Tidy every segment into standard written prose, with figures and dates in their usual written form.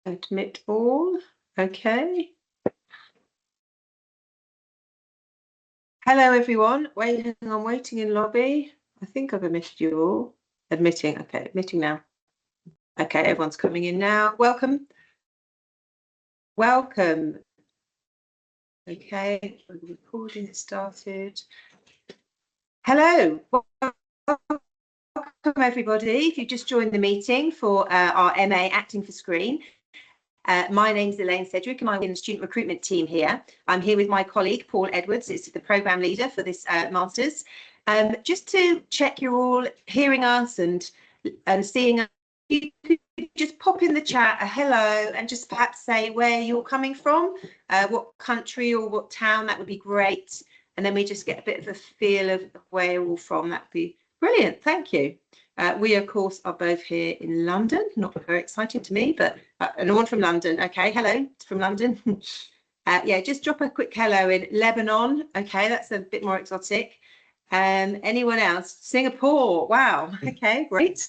Admit all. Okay. Hello, everyone. Waiting in lobby. I think I've admitted you all. Admitting. Okay, admitting now. Okay, everyone's coming in now. Welcome. Welcome. Okay, the recording has started. Hello. Welcome, everybody. If you just joined the meeting for our MA Acting for Screen. My name's Elaine Sedgwick and I'm in the student recruitment team here. I'm here with my colleague, Paul Edwards, is the programme leader for this Masters. Just to check you're all hearing us and seeing us, you could just pop in the chat a hello and just perhaps say where you're coming from, what country or what town. That would be great. And then we just get a bit of a feel of where you're all from. That'd be brilliant. Thank you. We, of course, are both here in London. Not very exciting to me, but no one from London. Okay, hello, from London. Yeah, just drop a quick hello in Lebanon. Okay, that's a bit more exotic. Anyone else? Singapore. Wow. Okay, great.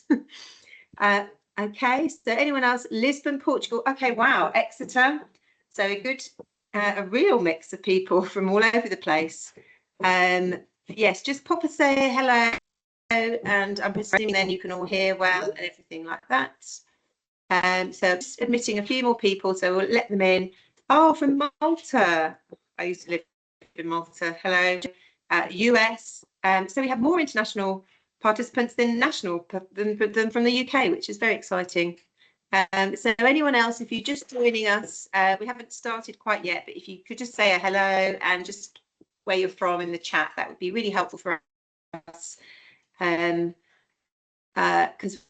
Okay, so anyone else? Lisbon, Portugal. Okay, wow. Exeter. So a real mix of people from all over the place. Yes, just pop a say hello. And I'm presuming then you can all hear well and everything like that. So just admitting a few more people, so we'll let them in. Oh, from Malta. I used to live in Malta. Hello. US. So we have more international participants than than from the UK, which is very exciting. So anyone else, if you're just joining us, we haven't started quite yet, but if you could just say a hello and just where you're from in the chat, that would be really helpful for us. Because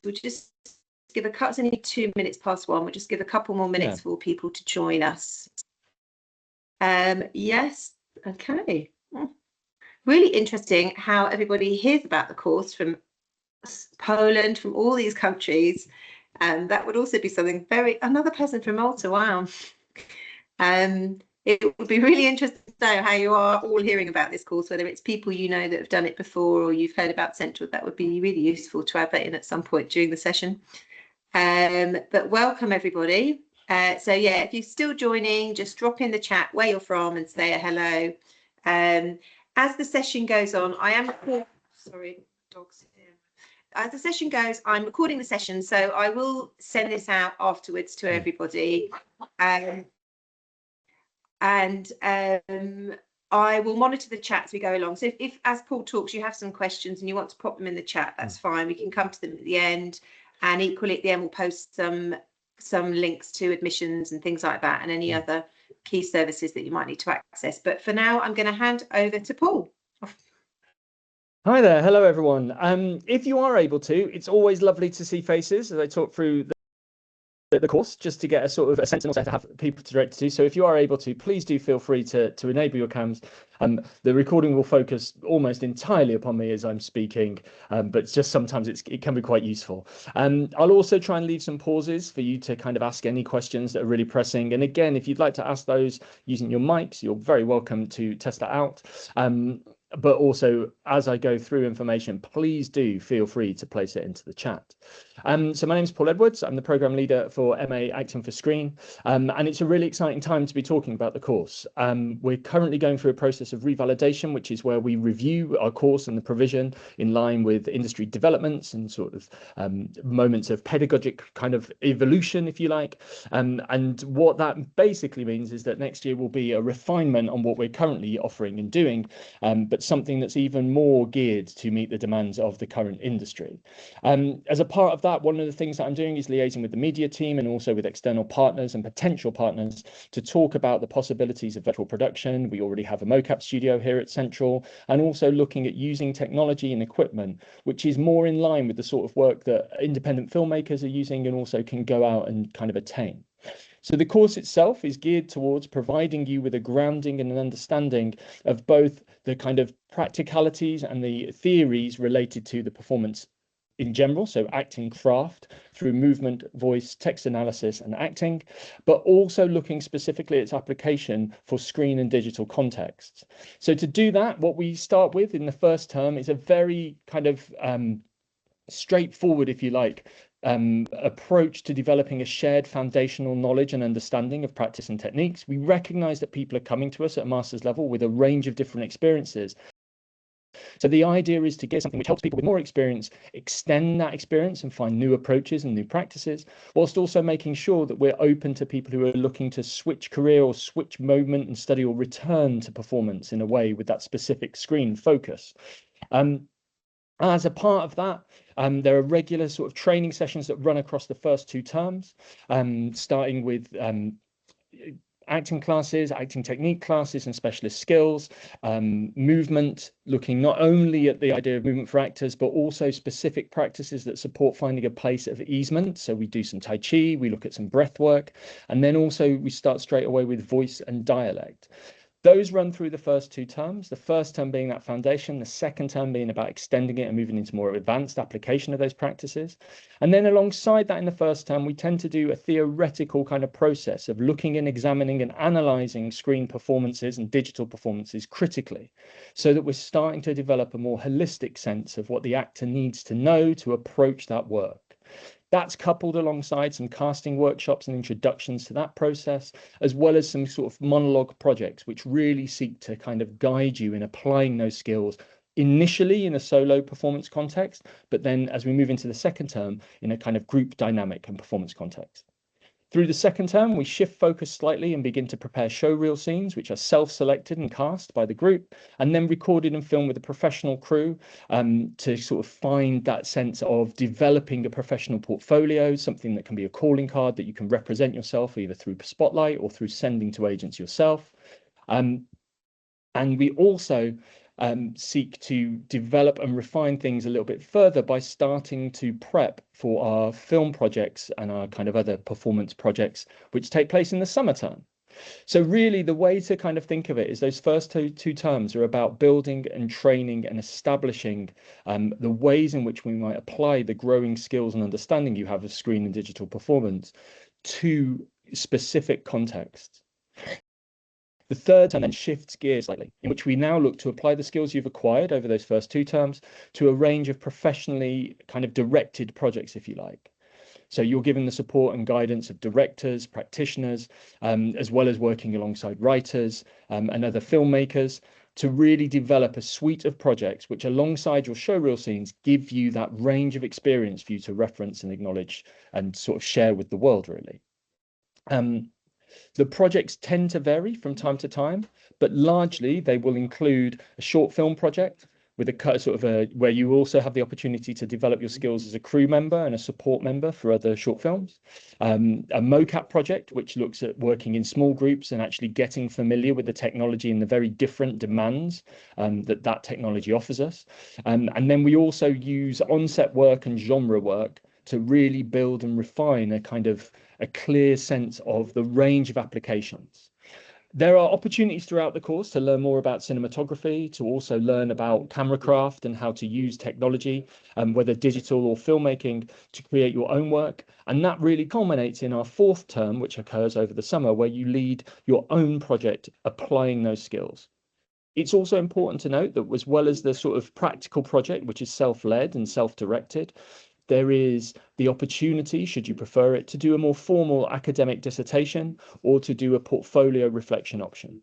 we'll just give it's only 2 minutes past 1. We'll just give a couple more minutes for people to join us. Yes, okay. Really interesting how everybody hears about the course from Poland, from all these countries. And that would also be something another person from Malta. Wow. It would be really interesting to know how you are all hearing about this course, whether it's people you know that have done it before or you've heard about Central. That would be really useful to add that in at some point during the session. But welcome, everybody. So yeah, if you're still joining, just drop in the chat where you're from and say a hello. As the session goes on, sorry, dogs here. As the session goes, I'm recording the session, so I will send this out afterwards to everybody. And I will monitor the chat as we go along. So if as Paul talks, you have some questions and you want to pop them in the chat, that's fine. We can come to them at the end. And equally at the end, we'll post some links to admissions and things like that and any other key services that you might need to access. But for now, I'm going to hand over to Paul. Hi there. Hello, everyone. If you are able to, it's always lovely to see faces as I talk through the course, just to get a sort of a sense and also to have people to direct to. So if you are able to, please do feel free to enable your cams. The recording will focus almost entirely upon me as I'm speaking, but just sometimes it can be quite useful. I'll also try and leave some pauses for you to kind of ask any questions that are really pressing. And again, if you'd like to ask those using your mics, you're very welcome to test that out. But also, as I go through information, please do feel free to place it into the chat. So my name is Paul Edwards. I'm the programme leader for MA Acting for Screen. And it's a really exciting time to be talking about the course. We're currently going through a process of revalidation, which is where we review our course and the provision in line with industry developments and sort of moments of pedagogic kind of evolution, if you like. And what that basically means is that next year will be a refinement on what we're currently offering and doing, but something that's even more geared to meet the demands of the current industry. As a part of that, one of the things that I'm doing is liaising with the media team and also with external partners and potential partners to talk about the possibilities of virtual production. We already have a mocap studio here at Central, and also looking at using technology and equipment, which is more in line with the sort of work that independent filmmakers are using and also can go out and kind of attain. So the course itself is geared towards providing you with a grounding and an understanding of both the kind of practicalities and the theories related to the performance in general, so acting craft through movement, voice, text analysis and acting, but also looking specifically at its application for screen and digital contexts. So to do that, what we start with in the first term is a very kind of straightforward, if you like, approach to developing a shared foundational knowledge and understanding of practice and techniques. We recognize that people are coming to us at a master's level with a range of different experiences. So the idea is to get something which helps people with more experience extend that experience and find new approaches and new practices, whilst also making sure that we're open to people who are looking to switch career or switch moment and study or return to performance in a way with that specific screen focus. As a part of that, there are regular sort of training sessions that run across the first 2 terms, starting with acting classes, acting technique classes and specialist skills, movement, looking not only at the idea of movement for actors, but also specific practices that support finding a place of easement. So we do some Tai Chi, we look at some breath work, and then also we start straight away with voice and dialect. Those run through the first 2 terms, the first term being that foundation, the second term being about extending it and moving into more advanced application of those practices. And then alongside that in the first term, we tend to do a theoretical kind of process of looking and examining and analysing screen performances and digital performances critically, so that we're starting to develop a more holistic sense of what the actor needs to know to approach that work. That's coupled alongside some casting workshops and introductions to that process, as well as some sort of monologue projects, which really seek to kind of guide you in applying those skills initially in a solo performance context, but then as we move into the second term in a kind of group dynamic and performance context. Through the second term, we shift focus slightly and begin to prepare showreel scenes, which are self-selected and cast by the group, and then recorded and filmed with a professional crew to sort of find that sense of developing a professional portfolio, something that can be a calling card that you can represent yourself either through Spotlight or through sending to agents yourself. And we also seek to develop and refine things a little bit further by starting to prep for our film projects and our kind of other performance projects, which take place in the summer term. So really the way to kind of think of it is those first two terms are about building and training and establishing the ways in which we might apply the growing skills and understanding you have of screen and digital performance to specific contexts. The third term then shifts gears slightly, in which we now look to apply the skills you've acquired over those first 2 terms to a range of professionally kind of directed projects, if you like. So you're given the support and guidance of directors, practitioners, as well as working alongside writers and other filmmakers to really develop a suite of projects which, alongside your showreel scenes, give you that range of experience for you to reference and acknowledge and sort of share with the world, really. The projects tend to vary from time to time, but largely they will include a short film project with a sort of where you also have the opportunity to develop your skills as a crew member and a support member for other short films. A mocap project, which looks at working in small groups and actually getting familiar with the technology and the very different demands that technology offers us. And then we also use on-set work and genre work to really build and refine a clear sense of the range of applications. There are opportunities throughout the course to learn more about cinematography, to also learn about camera craft and how to use technology, whether digital or filmmaking, to create your own work. And that really culminates in our 4th term, which occurs over the summer, where you lead your own project applying those skills. It's also important to note that as well as the sort of practical project, which is self-led and self-directed, there is the opportunity, should you prefer it, to do a more formal academic dissertation or to do a portfolio reflection option.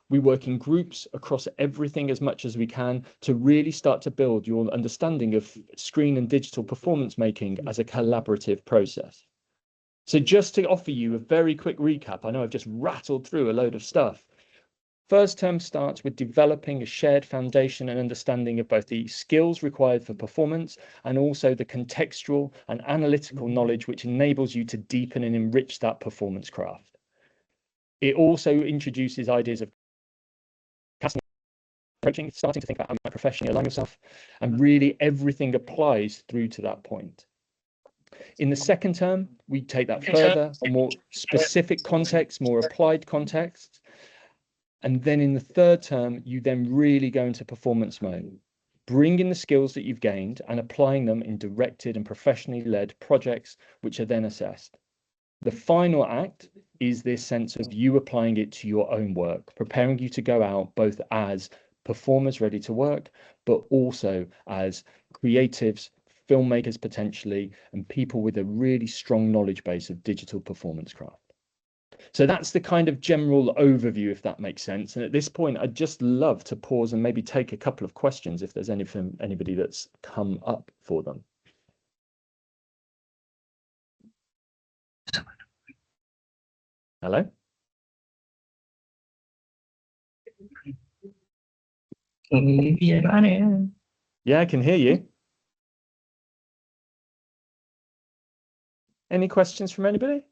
We work in groups across everything as much as we can to really start to build your understanding of screen and digital performance making as a collaborative process. So just to offer you a very quick recap, I know I've just rattled through a load of stuff. First term starts with developing a shared foundation and understanding of both the skills required for performance and also the contextual and analytical knowledge which enables you to deepen and enrich that performance craft. It also introduces ideas of casting, approaching, starting to think about how you might professionally align yourself, and really everything applies through to that point. In the second term, we take that further, more specific context, more applied context. And then in the third term, you then really go into performance mode, bring in the skills that you've gained and applying them in directed and professionally led projects, which are then assessed. The final act is this sense of you applying it to your own work, preparing you to go out both as performers ready to work, but also as creatives, filmmakers potentially, and people with a really strong knowledge base of digital performance craft. So that's the kind of general overview, if that makes sense. And at this point, I'd just love to pause and maybe take a couple of questions if there's anybody that's come up for them. Hello? Yeah, I can hear you. Any questions from anybody?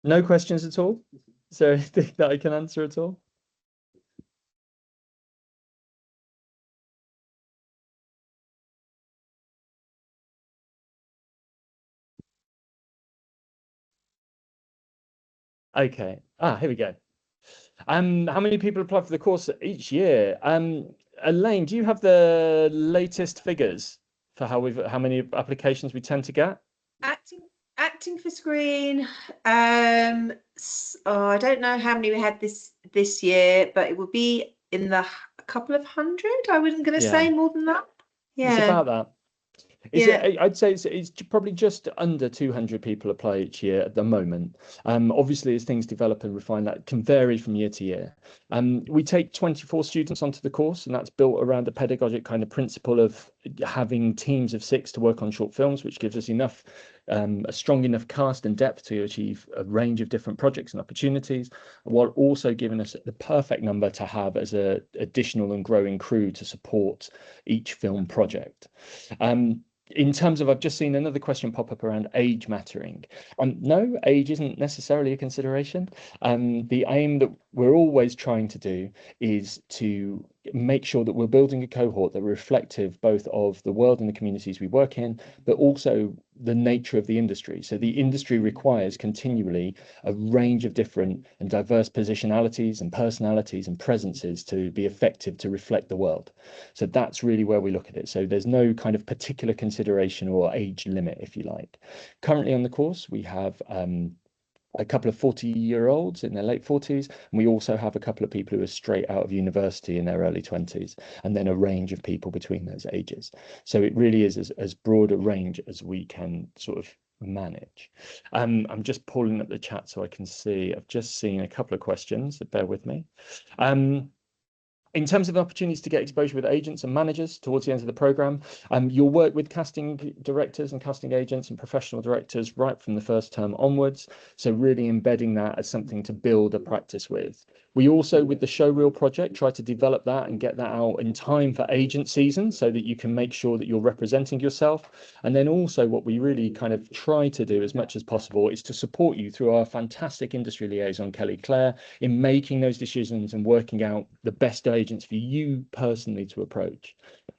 No questions at all? Is there anything that I can answer at all? Okay. Here we go. How many people apply for the course each year? Elaine, do you have the latest figures for how many applications we tend to get? Acting for screen. I don't know how many we had this year, but it will be in the couple of hundred. I wasn't going to say more than that. Yeah, it's about that. I'd say it's probably just under 200 people apply each year at the moment. Obviously, as things develop and refine, that can vary from year to year. We take 24 students onto the course, and that's built around the pedagogic kind of principle of having teams of 6 to work on short films, which gives us enough, a strong enough cast and depth to achieve a range of different projects and opportunities, while also giving us the perfect number to have as an additional and growing crew to support each film project. In terms of, I've just seen another question pop up around age mattering. No, age isn't necessarily a consideration. The aim that we're always trying to do is to make sure that we're building a cohort that are reflective both of the world and the communities we work in, but also the nature of the industry. So the industry requires continually a range of different and diverse positionalities and personalities and presences to be effective to reflect the world. So that's really where we look at it. So there's no kind of particular consideration or age limit, if you like. Currently on the course, we have a couple of 40-year-olds in their late 40s, and we also have a couple of people who are straight out of university in their early 20s, and then a range of people between those ages. So it really is as broad a range as we can sort of manage. I'm just pulling up the chat so I can see. I've just seen a couple of questions, so bear with me. In terms of opportunities to get exposure with agents and managers towards the end of the program, you'll work with casting directors and casting agents and professional directors right from the first term onwards. So really embedding that as something to build a practice with. We also, with the showreel project, try to develop that and get that out in time for agent season so that you can make sure that you're representing yourself. And then also what we really kind of try to do as much as possible is to support you through our fantastic industry liaison, Kelly Clare, in making those decisions and working out the best agents for you personally to approach.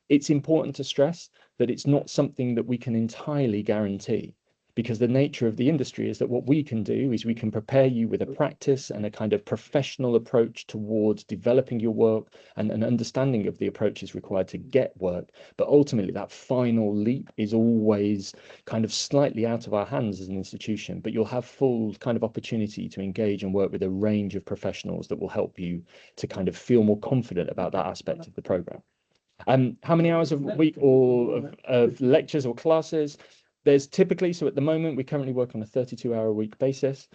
It's important to stress that it's not something that we can entirely guarantee, because the nature of the industry is that what we can do is we can prepare you with a practice and a kind of professional approach towards developing your work and an understanding of the approaches required to get work. But ultimately, that final leap is always kind of slightly out of our hands as an institution, but you'll have full kind of opportunity to engage and work with a range of professionals that will help you to kind of feel more confident about that aspect of the program. How many hours a week or of lectures or classes? There's typically, so at the moment, we currently work on a 32-hour-a-week basis,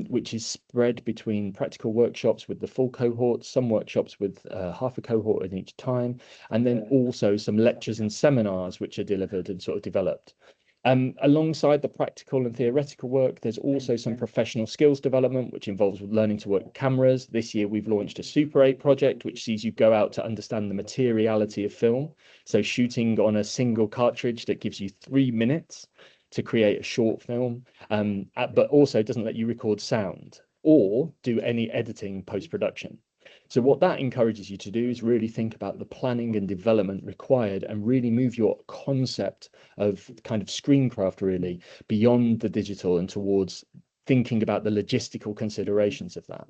which is spread between practical workshops with the full cohort, some workshops with half a cohort at each time, and then also some lectures and seminars which are delivered and sort of developed. Alongside the practical and theoretical work, there's also some professional skills development, which involves learning to work with cameras. This year, we've launched a Super 8 project, which sees you go out to understand the materiality of film. So shooting on a single cartridge that gives you 3 minutes to create a short film, but also doesn't let you record sound or do any editing post-production. So what that encourages you to do is really think about the planning and development required and really move your concept of kind of screencraft really beyond the digital and towards thinking about the logistical considerations of that.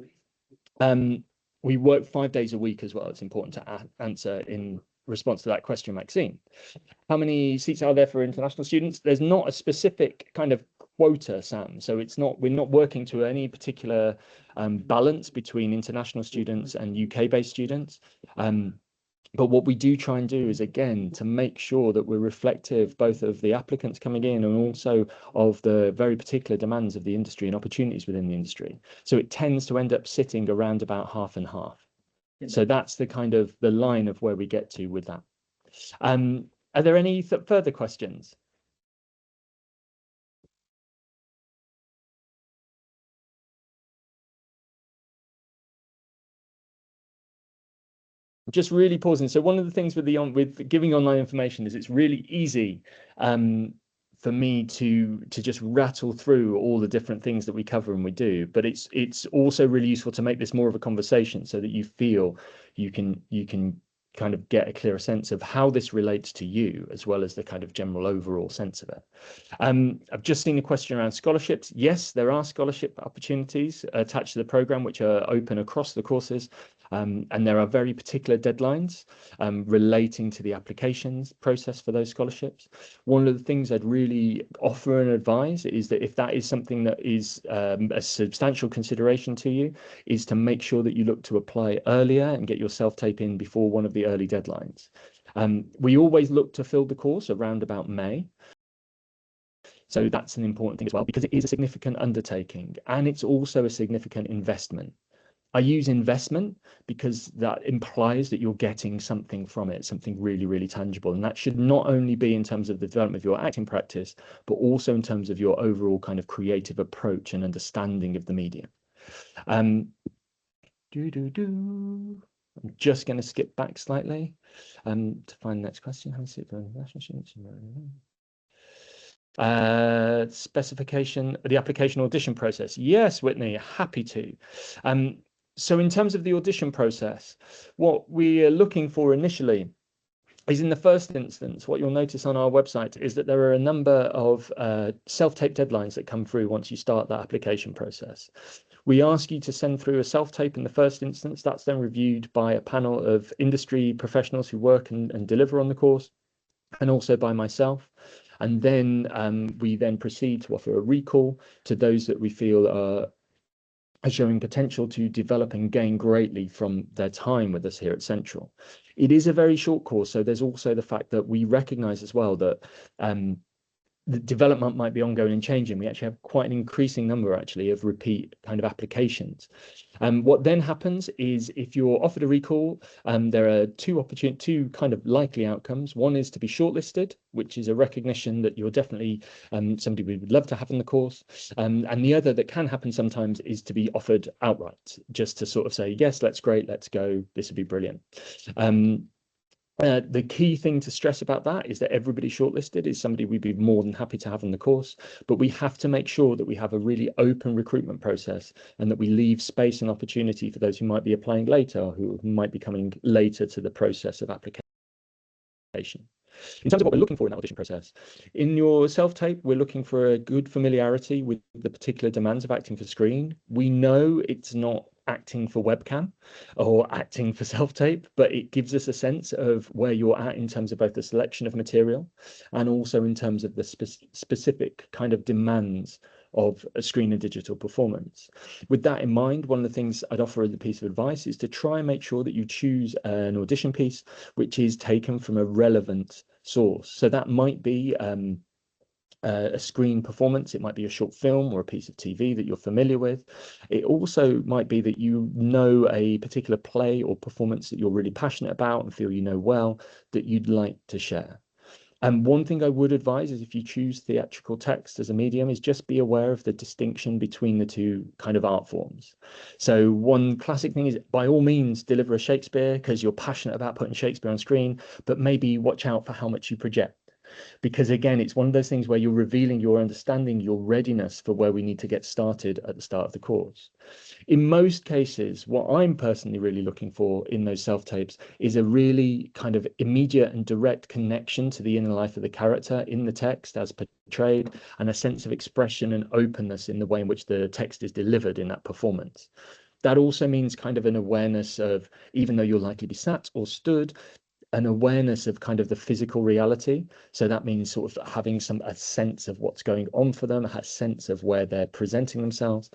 We work 5 days a week as well. It's important to answer in response to that question, Maxine. How many seats are there for international students? There's not a specific kind of quota, Sam. So we're not working to any particular balance between international students and UK-based students. But what we do try and do is, again, to make sure that we're reflective both of the applicants coming in and also of the very particular demands of the industry and opportunities within the industry. So it tends to end up sitting around about half and half. So that's the kind of the line of where we get to with that. Are there any further questions? Just really pausing. So one of the things with giving online information is it's really easy for me to just rattle through all the different things that we cover and we do, but it's also really useful to make this more of a conversation so that you feel you can kind of get a clearer sense of how this relates to you, as well as the kind of general overall sense of it. I've just seen a question around scholarships. Yes, there are scholarship opportunities attached to the program, which are open across the courses. And there are very particular deadlines relating to the applications process for those scholarships. One of the things I'd really offer and advise is that if that is something that is a substantial consideration to you, is to make sure that you look to apply earlier and get your self-tape in before one of the early deadlines. We always look to fill the course around about May. So that's an important thing as well, because it is a significant undertaking and it's also a significant investment. I use investment because that implies that you're getting something from it, something really, really tangible. And that should not only be in terms of the development of your acting practice, but also in terms of your overall kind of creative approach and understanding of the medium. I'm just going to skip back slightly to find the next question. How is it for international students? Specification, the application audition process. Yes, Whitney, happy to. So in terms of the audition process, what we are looking for initially is, in the first instance, what you'll notice on our website is that there are a number of self-tape deadlines that come through once you start that application process. We ask you to send through a self-tape in the first instance. That's then reviewed by a panel of industry professionals who work and deliver on the course, and also by myself. And then we then proceed to offer a recall to those that we feel are showing potential to develop and gain greatly from their time with us here at Central. It is a very short course, so there's also the fact that we recognise as well that the development might be ongoing and changing. We actually have quite an increasing number actually of repeat kind of applications. What then happens is, if you're offered a recall, there are two kind of likely outcomes. One is to be shortlisted, which is a recognition that you're definitely somebody we would love to have in the course. And the other that can happen sometimes is to be offered outright, just to sort of say, yes, that's great, let's go, this would be brilliant. The key thing to stress about that is that everybody shortlisted is somebody we'd be more than happy to have in the course, but we have to make sure that we have a really open recruitment process and that we leave space and opportunity for those who might be applying later, or who might be coming later to the process of application. In terms of what we're looking for in that audition process, in your self-tape, we're looking for a good familiarity with the particular demands of acting for screen. We know it's not acting for webcam or acting for self-tape, but it gives us a sense of where you're at in terms of both the selection of material and also in terms of the specific kind of demands of a screen and digital performance. With that in mind, one of the things I'd offer as a piece of advice is to try and make sure that you choose an audition piece which is taken from a relevant source. So that might be a screen performance, it might be a short film or a piece of TV that you're familiar with. It also might be that you know a particular play or performance that you're really passionate about and feel you know well, that you'd like to share. And one thing I would advise is, if you choose theatrical text as a medium, is just be aware of the distinction between the two kind of art forms. So one classic thing is, by all means, deliver a Shakespeare because you're passionate about putting Shakespeare on screen, but maybe watch out for how much you project. Because again, it's one of those things where you're revealing your understanding, your readiness for where we need to get started at the start of the course. In most cases, what I'm personally really looking for in those self-tapes is a really kind of immediate and direct connection to the inner life of the character in the text as portrayed, and a sense of expression and openness in the way in which the text is delivered in that performance. That also means kind of an awareness of, even though you'll likely be sat or stood, an awareness of kind of the physical reality. So that means sort of having a sense of what's going on for them, a sense of where they're presenting themselves.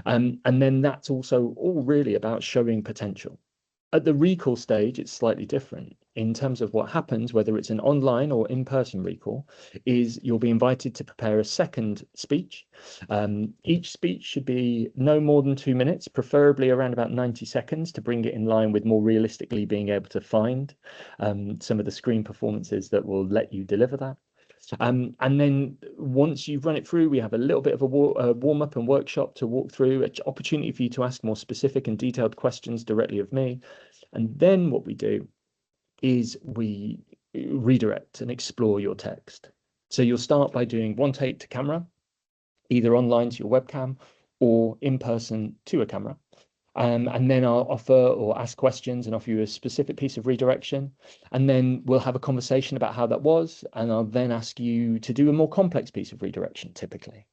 And then that's also all really about showing potential. At the recall stage, it's slightly different in terms of what happens, whether it's an online or in-person recall, is you'll be invited to prepare a second speech. Each speech should be no more than 2 minutes, preferably around about 90 seconds, to bring it in line with more realistically being able to find some of the screen performances that will let you deliver that. And then once you've run it through, we have a little bit of a warm up and workshop to walk through, an opportunity for you to ask more specific and detailed questions directly of me. And then what we do is we redirect and explore your text. So you'll start by doing one take to camera, either online to your webcam or in person to a camera. And then I'll offer or ask questions and offer you a specific piece of redirection. And then we'll have a conversation about how that was. And I'll then ask you to do a more complex piece of redirection, typically.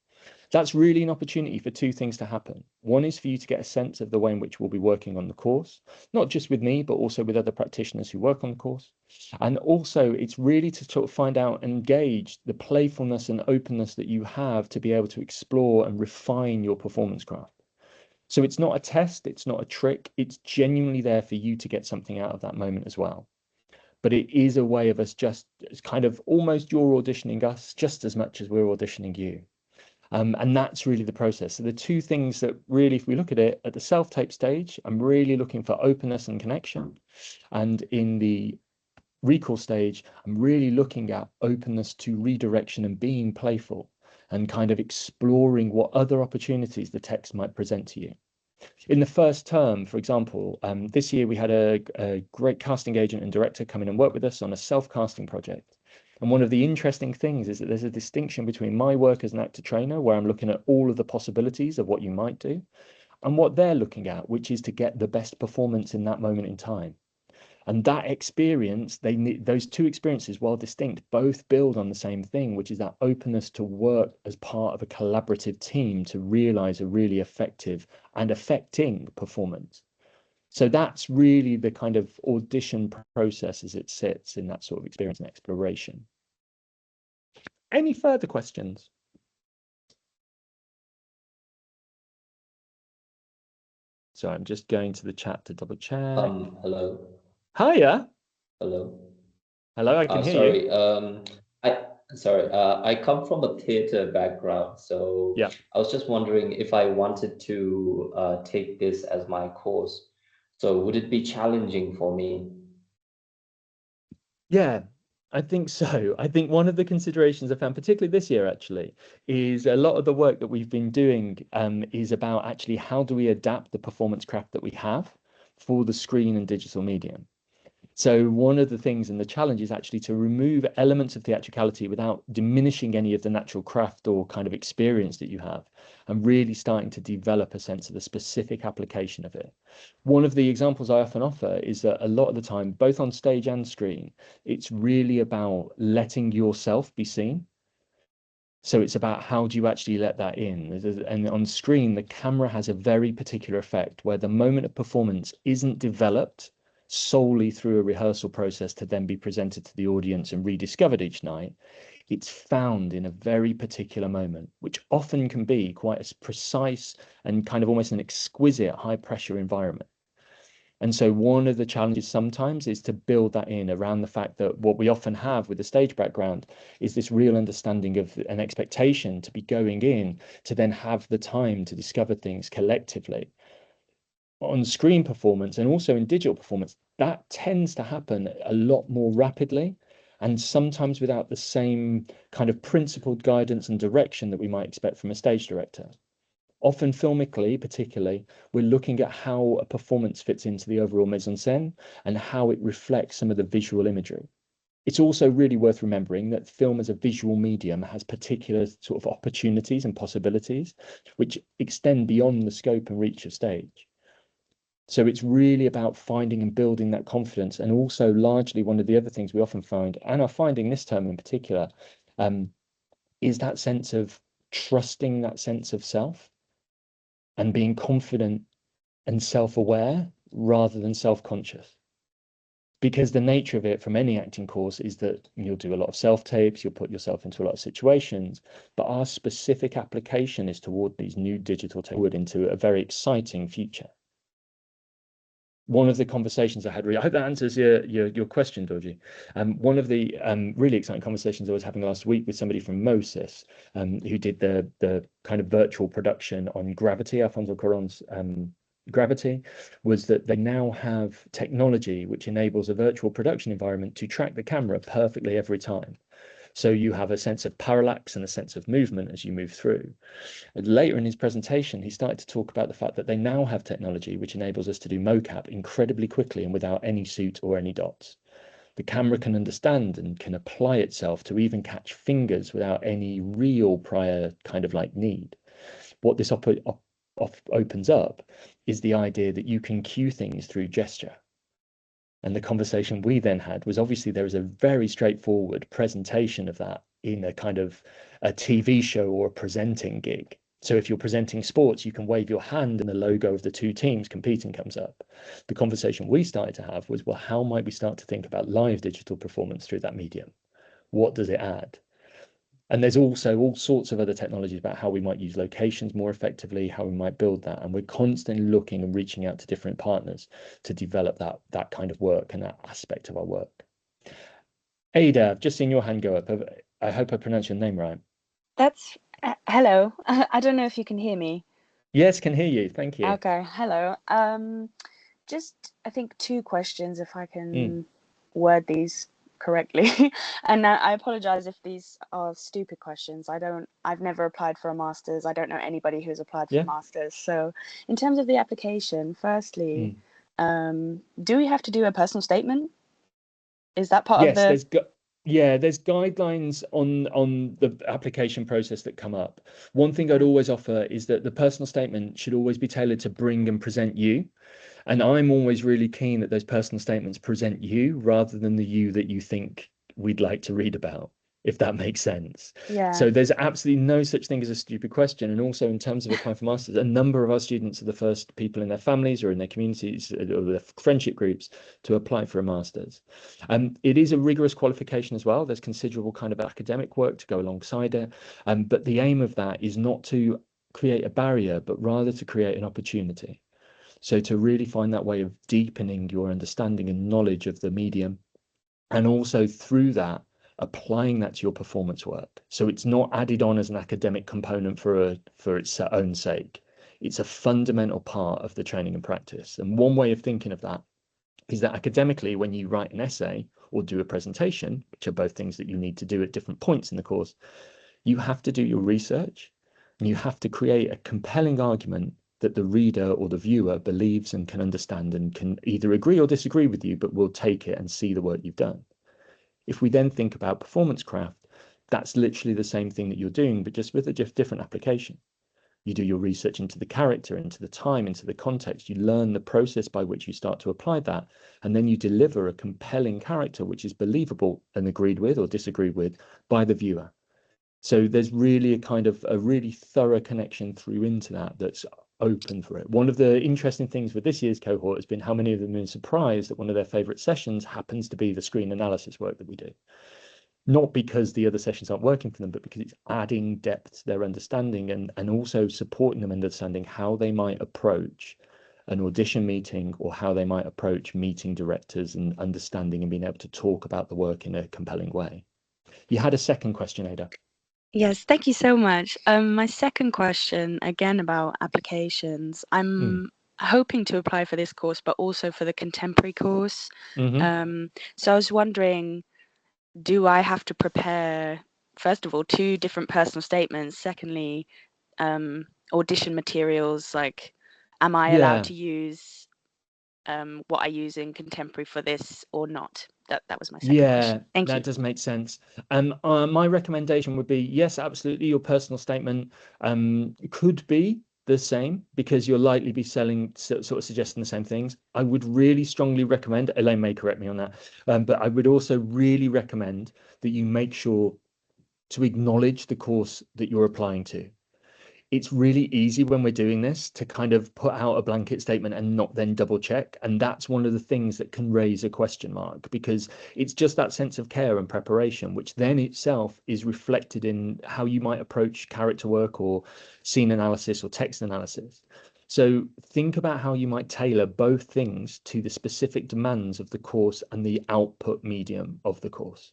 That's really an opportunity for two things to happen. One is for you to get a sense of the way in which we'll be working on the course, not just with me, but also with other practitioners who work on the course. And also it's really to sort of find out and engage the playfulness and openness that you have to be able to explore and refine your performance craft. So it's not a test, it's not a trick, it's genuinely there for you to get something out of that moment as well. But it is a way of us just kind of almost you're auditioning us just as much as we're auditioning you. And that's really the process. So the two things that really, if we look at it at the self-tape stage, I'm really looking for openness and connection. And in the recall stage, I'm really looking at openness to redirection and being playful and kind of exploring what other opportunities the text might present to you. In the first term, for example, this year we had a great casting agent and director come in and work with us on a self-casting project. And one of the interesting things is that there's a distinction between my work as an actor trainer, where I'm looking at all of the possibilities of what you might do, and what they're looking at, which is to get the best performance in that moment in time. And that experience, those two experiences, while distinct, both build on the same thing, which is that openness to work as part of a collaborative team to realize a really effective and affecting performance. So that's really the kind of audition process as it sits in that sort of experience and exploration. Any further questions? So I'm just going to the chat to double check. Hello. Hiya. Hello. Hello, I can hear sorry. you. I come from a theater background, so Yeah. I was just wondering if I wanted to take this as my course. So would it be challenging for me? Yeah, I think so. I think one of the considerations I found, particularly this year actually, is a lot of the work that we've been doing is about actually how do we adapt the performance craft that we have for the screen and digital medium. So one of the things and the challenge is actually to remove elements of theatricality without diminishing any of the natural craft or kind of experience that you have, and really starting to develop a sense of the specific application of it. One of the examples I often offer is that a lot of the time, both on stage and screen, it's really about letting yourself be seen. So it's about how do you actually let that in? And on screen, the camera has a very particular effect where the moment of performance isn't developed solely through a rehearsal process to then be presented to the audience and rediscovered each night. It's found in a very particular moment, which often can be quite a precise and kind of almost an exquisite high pressure environment. And so one of the challenges sometimes is to build that in around the fact that what we often have with the stage background is this real understanding of an expectation to be going in to then have the time to discover things collectively. On screen performance and also in digital performance, that tends to happen a lot more rapidly and sometimes without the same kind of principled guidance and direction that we might expect from a stage director. Often filmically, particularly, we're looking at how a performance fits into the overall mise-en-scène and how it reflects some of the visual imagery. It's also really worth remembering that film as a visual medium has particular sort of opportunities and possibilities which extend beyond the scope and reach of stage. So it's really about finding and building that confidence. And also largely one of the other things we often find, and are finding this term in particular, is that sense of trusting that sense of self and being confident and self-aware rather than self-conscious. because the nature of it from any acting course is that you'll do a lot of self-tapes, you'll put yourself into a lot of situations, but our specific application is toward these new digital technologies into a very exciting future. One of the conversations I had, I hope that answers your question, Dorji. One of the really exciting conversations I was having last week with somebody from Moses, who did the kind of virtual production on Gravity, Alfonso Cuarón's Gravity, was that they now have technology which enables a virtual production environment to track the camera perfectly every time. So you have a sense of parallax and a sense of movement as you move through. And later in his presentation, he started to talk about the fact that they now have technology which enables us to do mocap incredibly quickly and without any suit or any dots. The camera can understand and can apply itself to even catch fingers without any real prior kind of like need. What this opens up is the idea that you can cue things through gesture. And the conversation we then had was, obviously there is a very straightforward presentation of that in a kind of a TV show or a presenting gig. So if you're presenting sports, you can wave your hand and the logo of the two teams competing comes up. The conversation we started to have was, well, how might we start to think about live digital performance through that medium? What does it add? And there's also all sorts of other technologies about how we might use locations more effectively, how we might build that. And we're constantly looking and reaching out to different partners to develop that kind of work and that aspect of our work. Ada, I've just seen your hand go up. I hope I pronounced your name right. That's hello. I don't know if you can hear me. Yes, can hear you. Thank you. Okay, hello. Just I think two questions if I can word these correctly. And I apologize if these are stupid questions. I've never applied for a master's. I don't know anybody who's applied for a master's. So in terms of the application, firstly, do we have to do a personal statement? Is that part of the... There's guidelines on the application process that come up. One thing I'd always offer is that the personal statement should always be tailored to bring and present you. And I'm always really keen that those personal statements present you rather than the you that you think we'd like to read about, if that makes sense. Yeah. So there's absolutely no such thing as a stupid question. And also in terms of applying for masters, a number of our students are the first people in their families or in their communities or their friendship groups to apply for a master's. It is a rigorous qualification as well. There's considerable kind of academic work to go alongside it. But the aim of that is not to create a barrier, but rather to create an opportunity. So to really find that way of deepening your understanding and knowledge of the medium, and also through that, applying that to your performance work. So it's not added on as an academic component for its own sake. It's a fundamental part of the training and practice. And one way of thinking of that is that academically, when you write an essay or do a presentation, which are both things that you need to do at different points in the course, you have to do your research and you have to create a compelling argument that the reader or the viewer believes and can understand and can either agree or disagree with you, but will take it and see the work you've done. If we then think about performance craft, that's literally the same thing that you're doing, but just with a different application. You do your research into the character, into the time, into the context. You learn the process by which you start to apply that, and then you deliver a compelling character which is believable and agreed with or disagreed with by the viewer. So there's really a really thorough connection through into that that's open for it. One of the interesting things with this year's cohort has been how many of them have been surprised that one of their favorite sessions happens to be the screen analysis work that we do. Not because the other sessions aren't working for them, but because it's adding depth to their understanding and also supporting them in understanding how they might approach an audition meeting or how they might approach meeting directors and understanding and being able to talk about the work in a compelling way. You had a second question, Ada. Yes, thank you so much. My second question, again about applications. I'm hoping to apply for this course, but also for the contemporary course. So I was wondering, do I have to prepare, first of all, 2 different personal statements? Secondly, audition materials, like, am I allowed to use what I use in contemporary for this or not? That was my second question. Thank you. That does make sense. My recommendation would be, yes, absolutely. Your personal statement could be the same because you'll likely be sort of suggesting the same things. I would really strongly recommend, Elaine may correct me on that, but I would also really recommend that you make sure to acknowledge the course that you're applying to. it's really easy when we're doing this to kind of put out a blanket statement and not then double check. And that's one of the things that can raise a question mark, because it's just that sense of care and preparation, which then itself is reflected in how you might approach character work or scene analysis or text analysis. So think about how you might tailor both things to the specific demands of the course and the output medium of the course.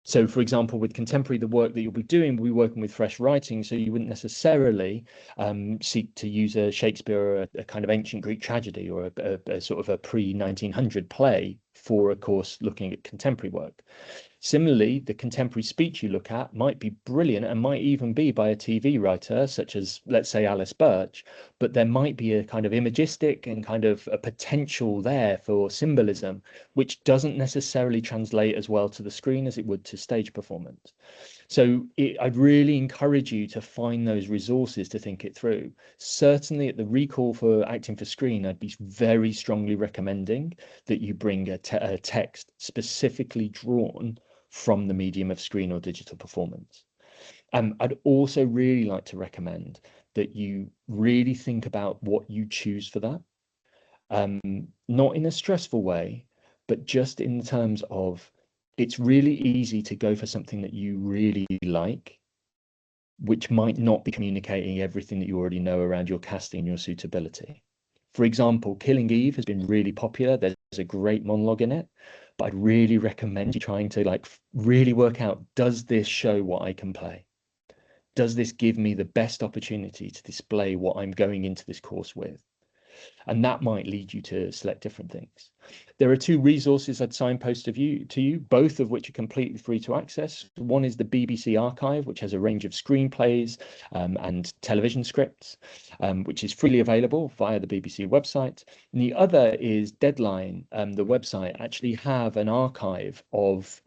So, for example, with contemporary, the work that you'll be doing will be working with fresh writing, so you wouldn't necessarily seek to use a Shakespeare or a kind of ancient Greek tragedy or a sort of a pre-1900 play for a course looking at contemporary work. Similarly, the contemporary speech you look at might be brilliant and might even be by a TV writer, such as, let's say, Alice Birch, but there might be a kind of imagistic and kind of a potential there for symbolism, which doesn't necessarily translate as well to the screen as it would to stage performance. So I'd really encourage you to find those resources to think it through. Certainly at the recall for acting for screen, I'd be very strongly recommending that you bring a text specifically drawn from the medium of screen or digital performance. I'd also really like to recommend that you really think about what you choose for that. Not in a stressful way, but just in terms of, it's really easy to go for something that you really like, which might not be communicating everything that you already know around your casting and your suitability. For example, Killing Eve has been really popular. There's a great monologue in it, but I'd really recommend you trying to like really work out, does this show what I can play? Does this give me the best opportunity to display what I'm going into this course with? And that might lead you to select different things. There are two resources I'd signpost to you, both of which are completely free to access. One is the BBC Archive, which has a range of screenplays and television scripts, which is freely available via the BBC website. And the other is Deadline, the website, actually have an archive of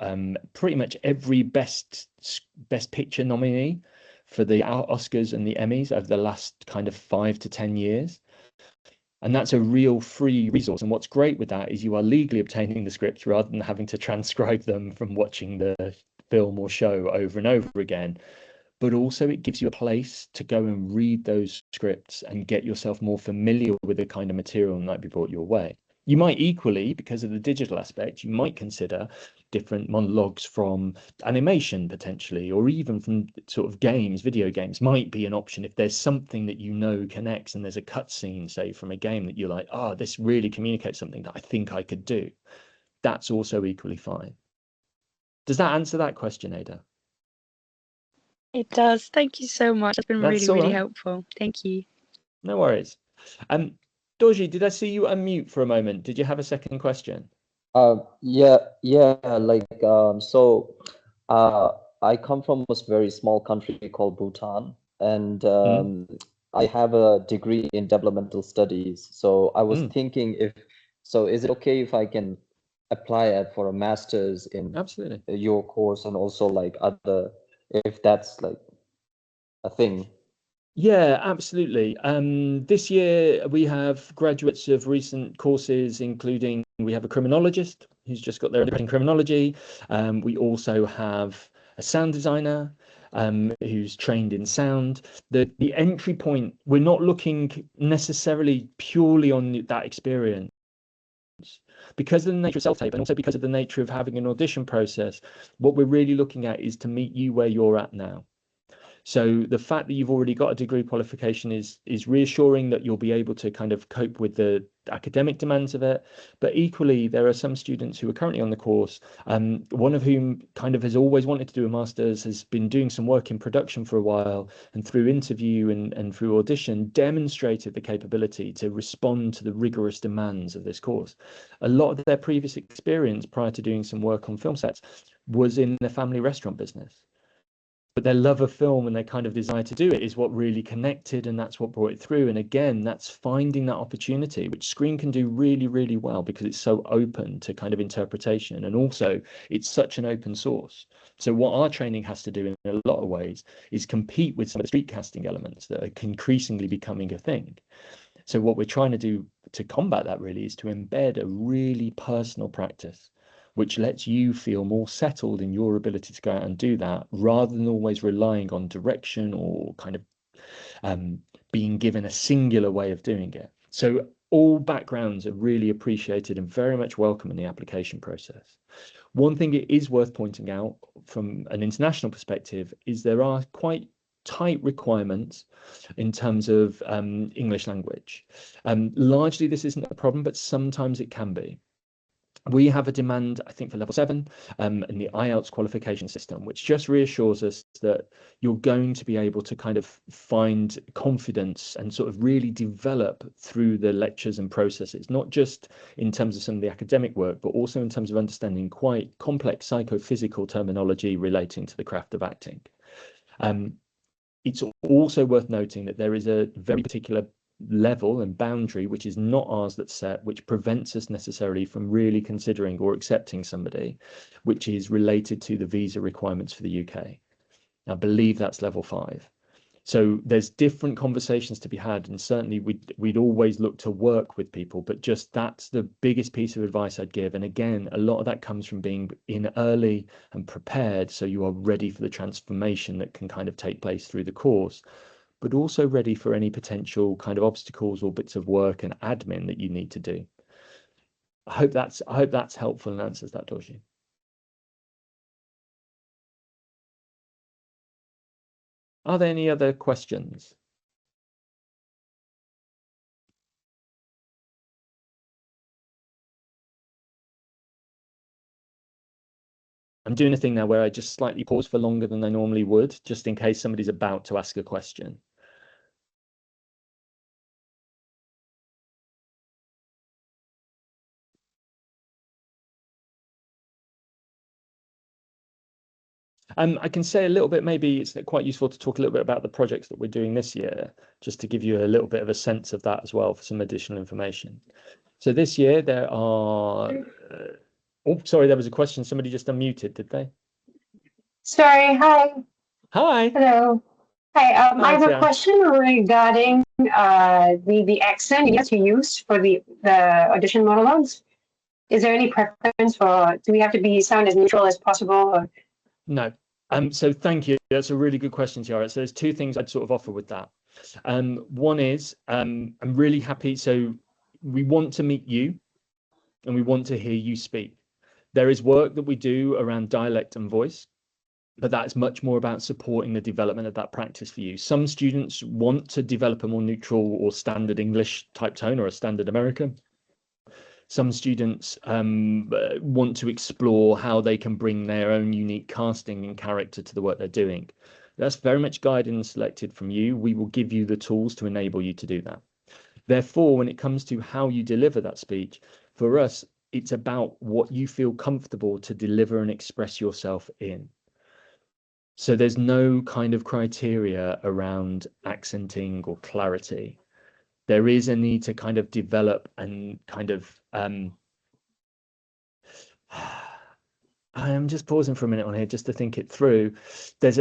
pretty much every best picture nominee for the Oscars and the Emmys over the last kind of 5 to 10 years. And that's a real free resource. And what's great with that is you are legally obtaining the scripts rather than having to transcribe them from watching the film or show over and over again. But also it gives you a place to go and read those scripts and get yourself more familiar with the kind of material that might be brought your way. You might equally, because of the digital aspect, you might consider different monologues from animation potentially, or even from sort of games, video games might be an option if there's something that you know connects and there's a cutscene, say, from a game that you're like, oh, this really communicates something that I think I could do. That's also equally fine. Does that answer that question, Ada? It does. Thank you so much. That's been That's really, all really right. helpful. Thank you. No worries. Dorji, did I see you unmute for a moment? Did you have a second question? Yeah, like so I come from a very small country called Bhutan, and I have a degree in developmental studies. So I was thinking is it okay if I can apply it for a master's in Absolutely your course and also like other, if that's like a thing? Yeah, absolutely. This year we have graduates of recent courses, including we have a criminologist who's just got their undergrad in criminology. We also have a sound designer who's trained in sound. The entry point, we're not looking necessarily purely on that experience. Because of the nature of self-tape and also because of the nature of having an audition process, what we're really looking at is to meet you where you're at now. So the fact that you've already got a degree qualification is reassuring that you'll be able to kind of cope with the academic demands of it. But equally, there are some students who are currently on the course, one of whom kind of has always wanted to do a master's, has been doing some work in production for a while, and through interview and through audition demonstrated the capability to respond to the rigorous demands of this course. A lot of their previous experience prior to doing some work on film sets was in the family restaurant business. But their love of film and their kind of desire to do it is what really connected, and that's what brought it through. And again, that's finding that opportunity, which screen can do really, really well because it's so open to kind of interpretation. And also it's such an open source. So what our training has to do in a lot of ways is compete with some of the street casting elements that are increasingly becoming a thing. So what we're trying to do to combat that really is to embed a really personal practice, which lets you feel more settled in your ability to go out and do that, rather than always relying on direction or kind of being given a singular way of doing it. So all backgrounds are really appreciated and very much welcome in the application process. One thing it is worth pointing out from an international perspective is there are quite tight requirements in terms of English language. Largely this isn't a problem, but sometimes it can be. We have a demand, I think, for level 7 in the IELTS qualification system, which just reassures us that you're going to be able to kind of find confidence and sort of really develop through the lectures and processes, not just in terms of some of the academic work, but also in terms of understanding quite complex psychophysical terminology relating to the craft of acting. It's also worth noting that there is a very particular level and boundary which is not ours that's set, which prevents us necessarily from really considering or accepting somebody, which is related to the visa requirements for the UK. I believe that's level 5. So there's different conversations to be had, and certainly we'd always look to work with people, but just that's the biggest piece of advice I'd give. And again, a lot of that comes from being in early and prepared, so you are ready for the transformation that can kind of take place through the course, but also ready for any potential kind of obstacles or bits of work and admin that you need to do. I hope that's helpful and answers that, Dorji. Are there any other questions? I'm doing a thing now where I just slightly pause for longer than I normally would, just in case somebody's about to ask a question. I can say a little bit, maybe it's quite useful to talk a little bit about the projects that we're doing this year, just to give you a little bit of a sense of that as well for some additional information. So this year there are, oh, sorry, there was a question. Somebody just unmuted, did they? Sorry, hi. Hi. Hello. Hi, I have a question regarding the accent you have to use for the audition monologues. Is there any preference for, do we have to sound as neutral as possible? Or? No. So thank you. That's a really good question, Tiara. So there's two things I'd sort of offer with that. One is I'm really happy. So we want to meet you and we want to hear you speak. There is work that we do around dialect and voice, but that's much more about supporting the development of that practice for you. Some students want to develop a more neutral or standard English type tone or a standard American. Some students want to explore how they can bring their own unique casting and character to the work they're doing. That's very much guided and selected from you. We will give you the tools to enable you to do that. Therefore, when it comes to how you deliver that speech, for us, it's about what you feel comfortable to deliver and express yourself in. So there's no kind of criteria around accenting or clarity. There is a need to kind of develop and kind of I am just pausing for a minute on here just to think it through. There's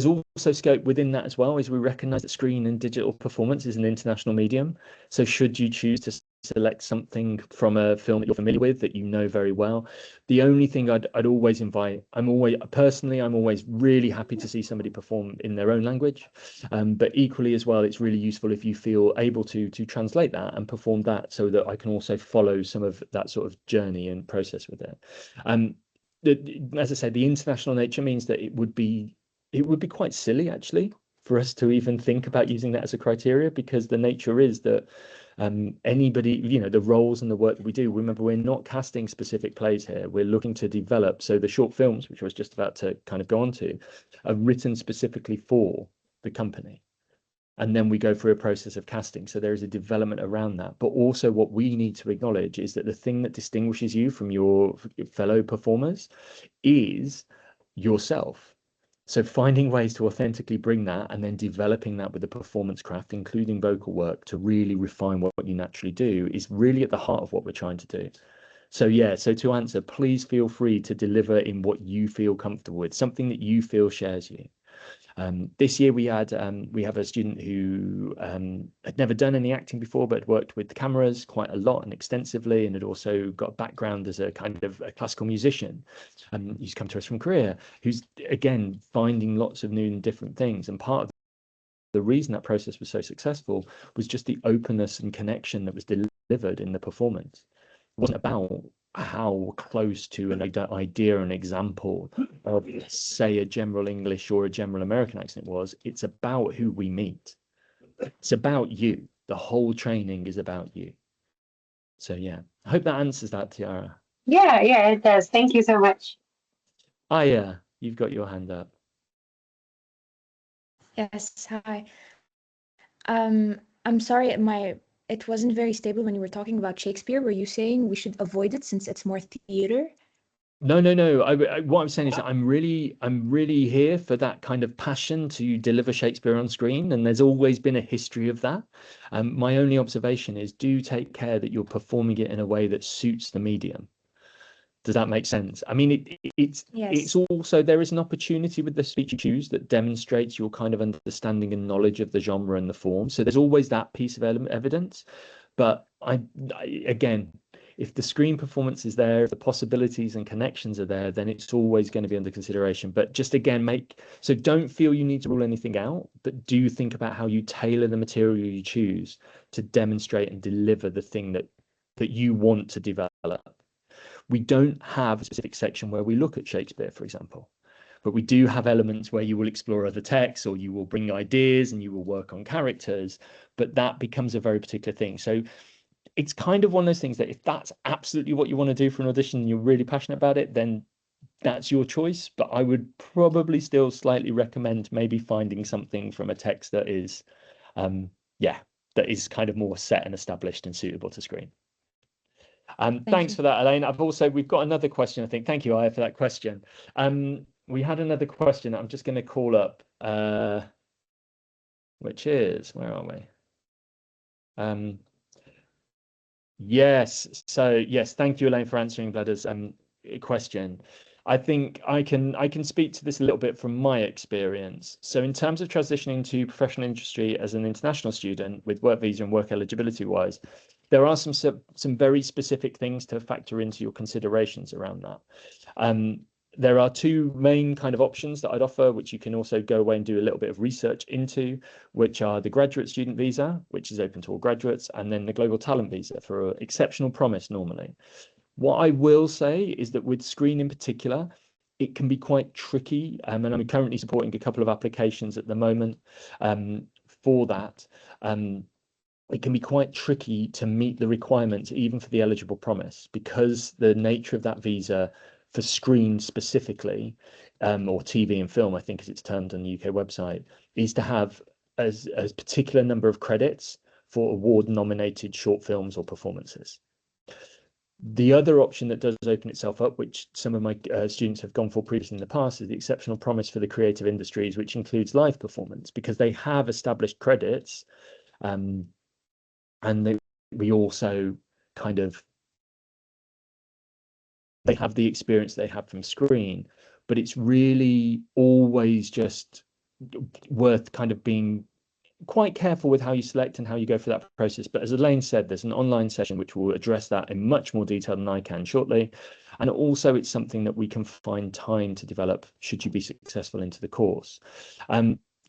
also scope within that as well, as we recognize that screen and digital performance is an international medium. So should you choose to select something from a film that you're familiar with, that you know very well, the only thing I'd always invite, I'm always really happy to see somebody perform in their own language, but equally as well, it's really useful if you feel able to translate that and perform that, so that I can also follow some of that sort of journey and process with it. As I said, the international nature means that it would be quite silly actually for us to even think about using that as a criteria, because the nature is that anybody, the roles and the work that we do, remember, we're not casting specific plays here, we're looking to develop. So the short films, which I was just about to kind of go on to, are written specifically for the company. And then we go through a process of casting. So there is a development around that. But also what we need to acknowledge is that the thing that distinguishes you from your fellow performers is yourself. So finding ways to authentically bring that and then developing that with the performance craft, including vocal work, to really refine what you naturally do, is really at the heart of what we're trying to do. So yeah, so to answer, please feel free to deliver in what you feel comfortable with, something that you feel shares you. This year we have a student who had never done any acting before, but worked with cameras quite a lot and extensively, and had also got a background as a kind of a classical musician. He's come to us from Korea, who's again finding lots of new and different things. And part of the reason that process was so successful was just the openness and connection that was delivered in the performance. It wasn't about how close to an idea, an example of, say, a general English or a general American accent was. It's about who we meet. It's about you. The whole training is about you. So yeah, I hope that answers that, Tiara. Yeah, it does. Thank you so much. Aya, you've got your hand up. Yes, hi. I'm sorry, it wasn't very stable when you were talking about Shakespeare. Were you saying we should avoid it since it's more theater? No. What I'm saying is that I'm really here for that kind of passion to deliver Shakespeare on screen, and there's always been a history of that. My only observation is do take care that you're performing it in a way that suits the medium. Does that make sense? I mean, it's also, there is an opportunity with the speech you choose that demonstrates your kind of understanding and knowledge of the genre and the form. So there's always that piece of evidence. But again, if the screen performance is there, if the possibilities and connections are there, then it's always going to be under consideration. But just again, so don't feel you need to rule anything out, but do think about how you tailor the material you choose to demonstrate and deliver the thing that you want to develop. We don't have a specific section where we look at Shakespeare, for example, but we do have elements where you will explore other texts, or you will bring ideas and you will work on characters, but that becomes a very particular thing. So it's kind of one of those things that if that's absolutely what you want to do for an audition and you're really passionate about it, then that's your choice. But I would probably still slightly recommend maybe finding something from a text that is, that is kind of more set and established and suitable to screen. Thanks for that, Elaine. We've got another question, I think. Thank you, Aya, for that question. We had another question that I'm just going to call up, which is, where are we? Yes. So yes, thank you, Elaine, for answering Vlada's question. I think I can speak to this a little bit from my experience. So in terms of transitioning to professional industry as an international student with work visa and work eligibility wise, there are some very specific things to factor into your considerations around that. There are two main kind of options that I'd offer, which you can also go away and do a little bit of research into, which are the graduate student visa, which is open to all graduates, and then the global talent visa for exceptional promise normally. What I will say is that with Screen in particular, it can be quite tricky, and I'm currently supporting a couple of applications at the moment for that. It can be quite tricky to meet the requirements even for the eligible promise, because the nature of that visa for Screen specifically, or TV and film, I think as it's termed on the UK website, is to have a particular number of credits for award nominated short films or performances. The other option that does open itself up, which some of my students have gone for previously in the past, is the exceptional promise for the creative industries, which includes live performance, because they have established credits, and we also kind of, they have the experience they have from Screen, but it's really always just worth kind of being quite careful with how you select and how you go through that process. But as Elaine said, there's an online session which will address that in much more detail than I can shortly. And also it's something that we can find time to develop should you be successful into the course.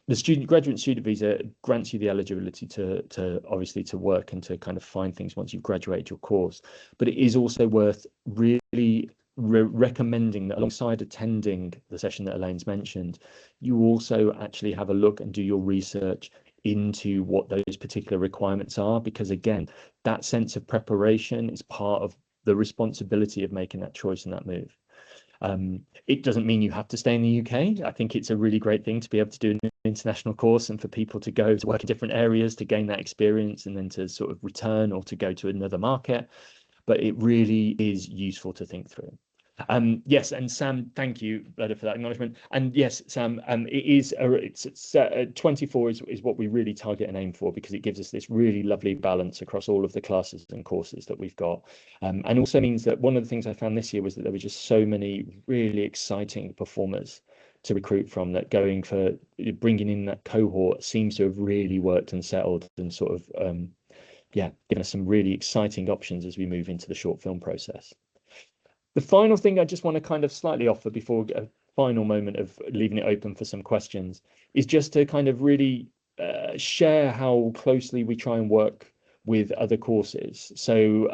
The graduate student visa grants you the eligibility to obviously to work and to kind of find things once you've graduated your course. But it is also worth really recommending that alongside attending the session that Elaine's mentioned, you also actually have a look and do your research into what those particular requirements are, because again, that sense of preparation is part of the responsibility of making that choice and that move. It doesn't mean you have to stay in the UK. I think it's a really great thing to be able to do an international course and for people to go to work in different areas to gain that experience and then to sort of return or to go to another market. But it really is useful to think through. Yes, and Sam, thank you, Vlada, for that acknowledgement. And yes, Sam, it's 24 is what we really target and aim for, because it gives us this really lovely balance across all of the classes and courses that we've got. And also means that one of the things I found this year was that there were just so many really exciting performers to recruit from, that bringing in that cohort seems to have really worked and settled and sort of, given us some really exciting options as we move into the short film process. The final thing I just want to kind of slightly offer before a final moment of leaving it open for some questions is just to kind of really share how closely we try and work with other courses. So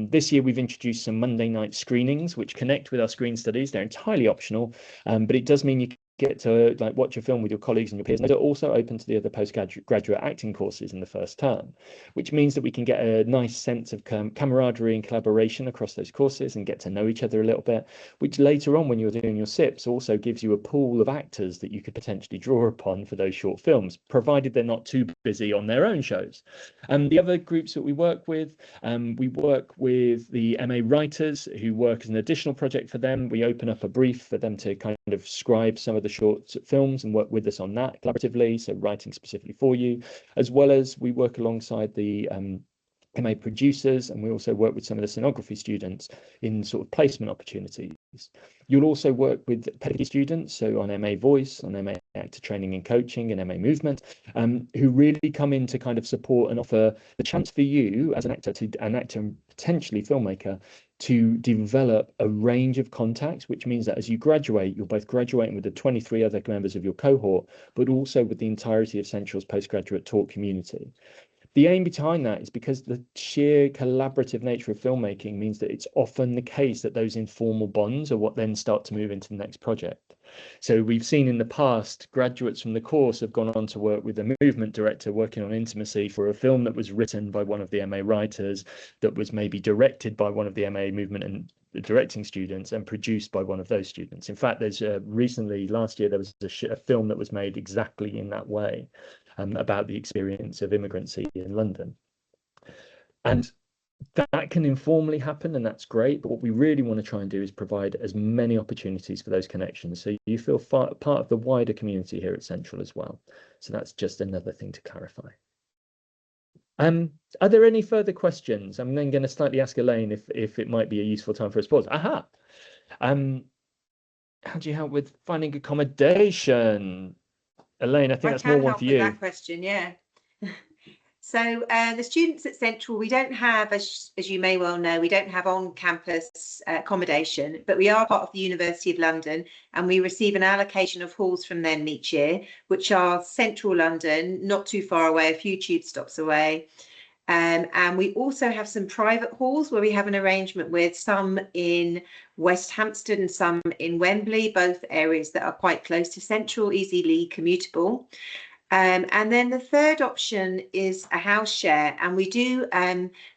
this year we've introduced some Monday night screenings which connect with our screen studies. They're entirely optional, but it does mean you get to like watch a film with your colleagues and your peers. And they're also open to the other postgraduate acting courses in the first term, which means that we can get a nice sense of camaraderie and collaboration across those courses and get to know each other a little bit, which later on when you're doing your SIPs also gives you a pool of actors that you could potentially draw upon for those short films, provided they're not too busy on their own shows. The other groups that we work with the MA writers who work as an additional project for them. We open up a brief for them to kind of scribe some of the short films and work with us on that collaboratively, so writing specifically for you, as well as we work alongside the MA producers, and we also work with some of the scenography students in sort of placement opportunities. You'll also work with pedagogy students, so on MA Voice, on MA Actor Training and Coaching, and MA Movement, who really come in to kind of support and offer the chance for you as an actor and potentially filmmaker to develop a range of contacts, which means that as you graduate, you're both graduating with the 23 other members of your cohort, but also with the entirety of Central's postgraduate talk community. The aim behind that is because the sheer collaborative nature of filmmaking means that it's often the case that those informal bonds are what then start to move into the next project. So we've seen in the past, graduates from the course have gone on to work with a movement director working on intimacy for a film that was written by one of the MA writers, that was maybe directed by one of the MA movement and directing students and produced by one of those students. In fact, there's recently, last year, there was a film that was made exactly in that way. About the experience of immigrancy in London. And that can informally happen, and that's great. But what we really want to try and do is provide as many opportunities for those connections, so you feel part of the wider community here at Central as well. So that's just another thing to clarify. Are there any further questions? I'm then going to slightly ask Elaine if it might be a useful time for a pause. Aha. How do you help with finding accommodation? Elaine, I think that's more one for you. That question, yeah. So the students at Central, we don't have, as you may well know, we don't have on-campus accommodation, but we are part of the University of London, and we receive an allocation of halls from them each year, which are Central London, not too far away, a few tube stops away. And we also have some private halls where we have an arrangement with, some in West Hampstead and some in Wembley, both areas that are quite close to Central, easily commutable. And then the third option is a house share, and we do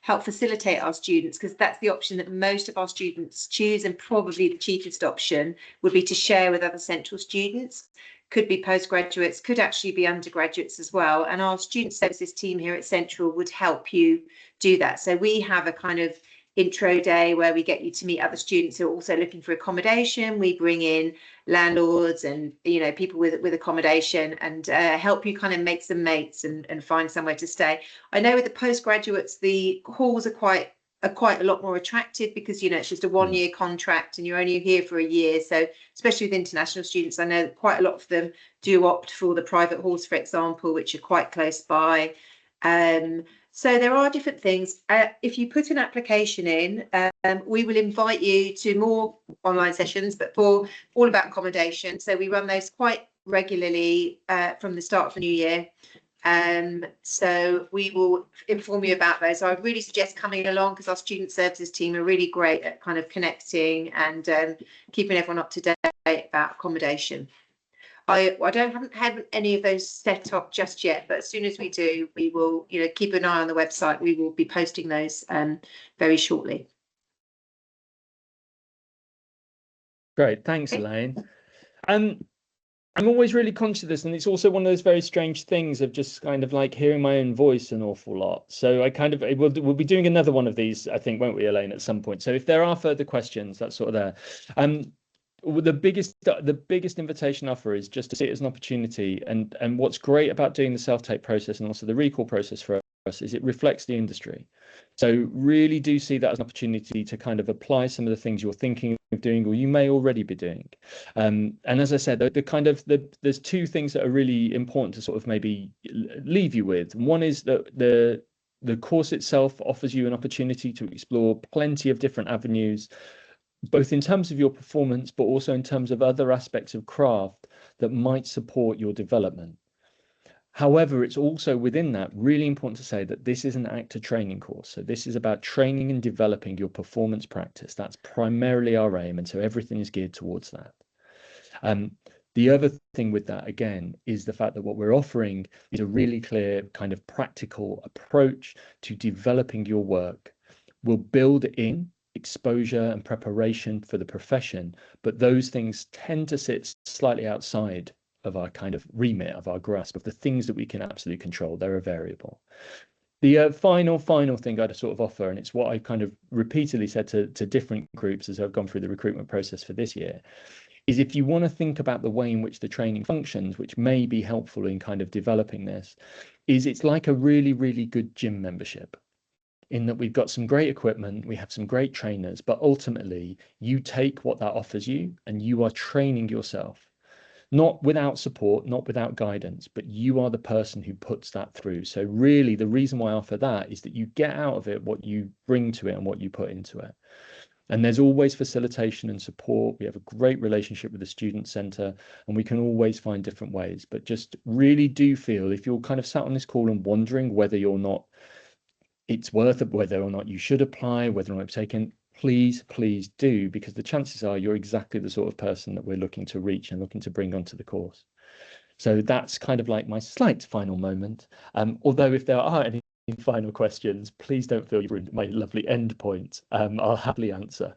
help facilitate our students, because that's the option that most of our students choose, and probably the cheapest option would be to share with other Central students. Could be postgraduates, could actually be undergraduates as well. And our student services team here at Central would help you do that. So we have a kind of intro day where we get you to meet other students who are also looking for accommodation. We bring in landlords and people with accommodation, and help you kind of make some mates and find somewhere to stay. I know with the postgraduates, the halls are quite a lot more attractive, because it's just a one-year contract and you're only here for a year. So especially with international students, I know quite a lot of them do opt for the private halls, for example, which are quite close by. So there are different things. If you put an application in, we will invite you to more online sessions, but for all about accommodation. So we run those quite regularly from the start of the new year. So we will inform you about those. So I would really suggest coming along, because our student services team are really great at kind of connecting and keeping everyone up to date about accommodation. I haven't had any of those set up just yet, but as soon as we do, we will keep an eye on the website. We will be posting those very shortly. Great, thanks, Elaine. I'm always really conscious of this, and it's also one of those very strange things of just kind of like hearing my own voice an awful lot. So we'll be doing another one of these, I think, won't we, Elaine, at some point? So if there are further questions, that's sort of there. The biggest invitation offer is just to see it as an opportunity, and what's great about doing the self-tape process and also the recall process for us is it reflects the industry. So really do see that as an opportunity to kind of apply some of the things you're thinking of doing, or you may already be doing. And as I said, there's two things that are really important to sort of maybe leave you with. One is that the course itself offers you an opportunity to explore plenty of different avenues, both in terms of your performance, but also in terms of other aspects of craft that might support your development. However, it's also within that really important to say that this is an actor training course. So this is about training and developing your performance practice. That's primarily our aim. And so everything is geared towards that. The other thing with that, again, is the fact that what we're offering is a really clear kind of practical approach to developing your work. We'll build in exposure and preparation for the profession, but those things tend to sit slightly outside of our kind of remit, of our grasp, of the things that we can absolutely control. They're a variable. The final thing I'd sort of offer, and it's what I kind of repeatedly said to different groups as I've gone through the recruitment process for this year, is if you want to think about the way in which the training functions, which may be helpful in kind of developing this, is it's like a really, really good gym membership, in that we've got some great equipment, we have some great trainers, but ultimately you take what that offers you and you are training yourself, not without support, not without guidance, but you are the person who puts that through. So really the reason why I offer that is that you get out of it what you bring to it and what you put into it. And there's always facilitation and support. We have a great relationship with the Student Centre, and we can always find different ways. But just really do feel, if you're kind of sat on this call and wondering whether you're not, it's worth it, whether or not you should apply, whether or not it's taken, please do, because the chances are you're exactly the sort of person that we're looking to reach and looking to bring onto the course. So that's kind of like my slight final moment. Although if there are any final questions, please don't feel you've ruined my lovely end point. I'll happily answer.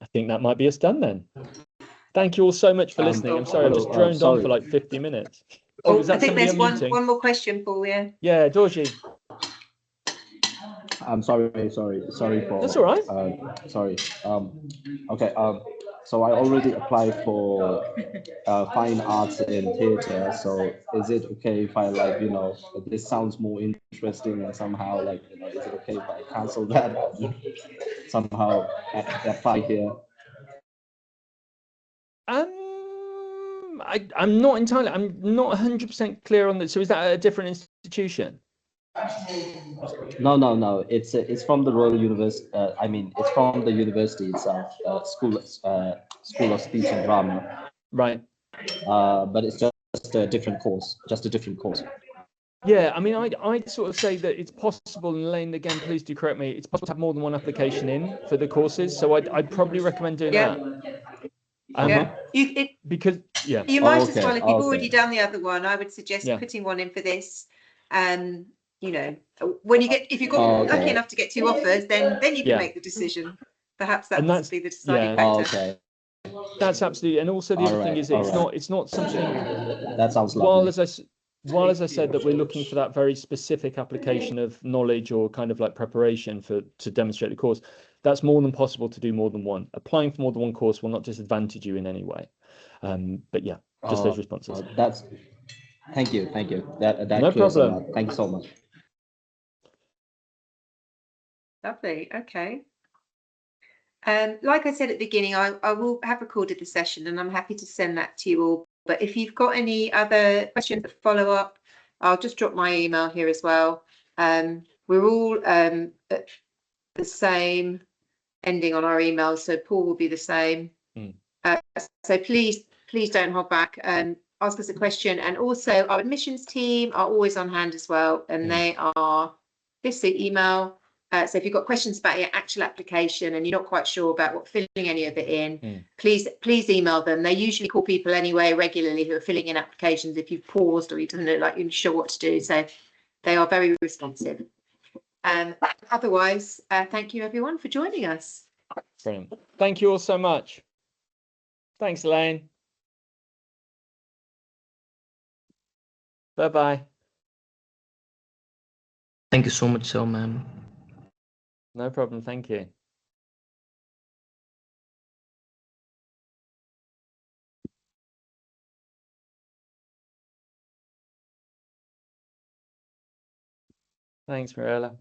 I think that might be us done then. Thank you all so much for listening. I'm sorry, I've just droned on for like 50 minutes. Oh, is that I think somebody there's unmuting? one more question, Paul, yeah. Yeah, Georgie. I'm sorry for. That's all right. Sorry. Okay. So I already applied for fine arts in theater. So is it okay if I this sounds more interesting and somehow is it okay if I cancel that? Somehow apply here. I'm not 100% clear on that. So is that a different institution? No. It's from the Royal University. It's from the university itself. School of Speech and Drama. Right. But it's just a different course. Yeah, I mean, I'd sort of say that it's possible, and Elaine, again, please do correct me, it's possible to have more than one application in for the courses. So I'd probably recommend doing that. Because you might as well, if you've already done the other one, I would suggest putting one in for this. You know, when if you've got lucky enough to get 2 offers, then you can make the decision. Perhaps that's be the deciding factor. That's absolutely. And also the other thing is it's not something that sounds lovely. While as I said that we're looking for that very specific application of knowledge or kind of like preparation to demonstrate the course, that's more than possible to do more than one. Applying for more than one course will not disadvantage you in any way. But yeah, just those responses. Thank you. That no problem. Thank you so much. Lovely. Okay. Like I said at the beginning, I will have recorded the session and I'm happy to send that to you all. But if you've got any other questions that follow up, I'll just drop my email here as well. We're all at the same ending on our emails, so Paul will be the same. So please don't hold back. Ask us a question, and also our admissions team are always on hand as well, and they are this email. So if you've got questions about your actual application and you're not quite sure about what filling any of it in, please email them. They usually call people anyway regularly who are filling in applications if you've paused or you don't know, like you're not sure what to do. So they are very responsive. Otherwise, thank you everyone for joining us. Brilliant. Thank you all so much. Thanks, Elaine. Bye-bye. Thank you so much, sir, ma'am. No problem. Thank you. Thanks, Mirella.